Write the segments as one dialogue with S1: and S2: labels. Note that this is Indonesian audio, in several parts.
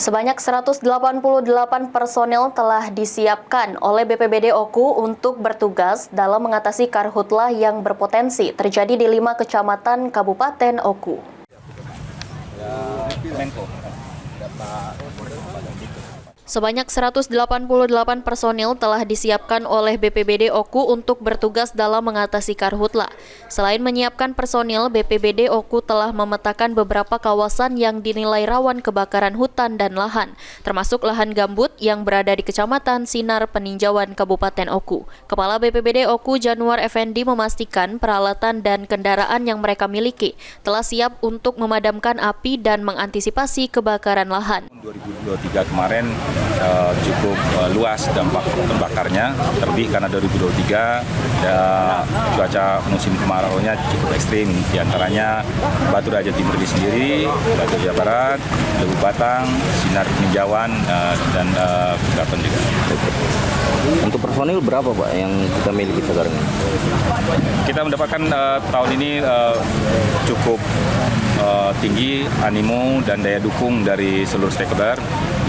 S1: Sebanyak 188 personel telah disiapkan oleh BPBD Oku untuk bertugas dalam mengatasi karhutlah yang berpotensi terjadi di 5 kecamatan Kabupaten Oku. Sebanyak 188 personil telah disiapkan oleh BPBD Oku untuk bertugas dalam mengatasi karhutlah. Selain menyiapkan personil, BPBD Oku telah memetakan beberapa kawasan yang dinilai rawan kebakaran hutan dan lahan, termasuk lahan gambut yang berada di Kecamatan Sinar Peninjauan Kabupaten Oku. Kepala BPBD Oku Januar Effendi memastikan peralatan dan kendaraan yang mereka miliki telah siap untuk memadamkan api dan mengantisipasi kebakaran lahan.
S2: 2023 kemarin cukup luas dampak terbakarnya, terlebih karena 2023 cuaca musim kemarau-nya cukup ekstrim, diantaranya Batu Raja Timur sendiri, Batu Raja Barat, Lebu Batang, Sinar Peninjauan, dan Keraton juga.
S3: Untuk personil berapa Pak yang kita miliki sekarang?
S2: Kita mendapatkan tahun ini cukup tinggi animo dan daya dukung dari seluruh stakeholder,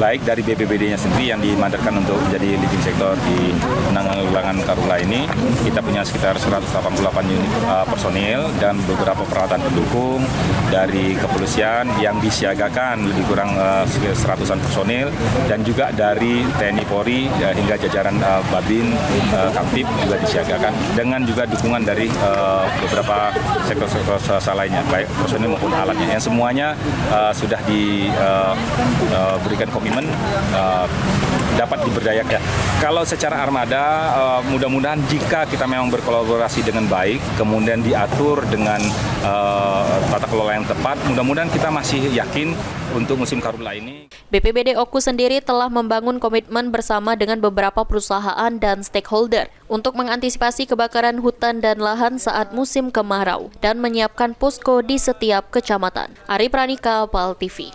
S2: baik dari BPBD-nya sendiri yang dimandatkan untuk menjadi leading sektor di penanggulangan karhutlah ini. Kita punya sekitar 188 unit personil dan beberapa peralatan pendukung dari kepolisian yang disiagakan lebih kurang sekitar 100-an personil, dan juga dari TNI Polri hingga jajaran Babin, Kamtib juga disiagakan, dengan juga dukungan dari beberapa sektor-sektor lainnya, baik personil maupun alatnya, yang semuanya sudah diberikan komitmen dapat diberdayakan. Kalau secara armada, mudah-mudahan jika kita memang berkolaborasi dengan baik, kemudian diatur dengan tata kelola yang tepat, mudah-mudahan kita masih yakin untuk musim karhutlah ini.
S1: BPBD Oku sendiri telah membangun komitmen bersama dengan beberapa perusahaan dan stakeholder untuk mengantisipasi kebakaran hutan dan lahan saat musim kemarau dan menyiapkan posko di setiap kecamatan. Ari Pranika, PAL TV.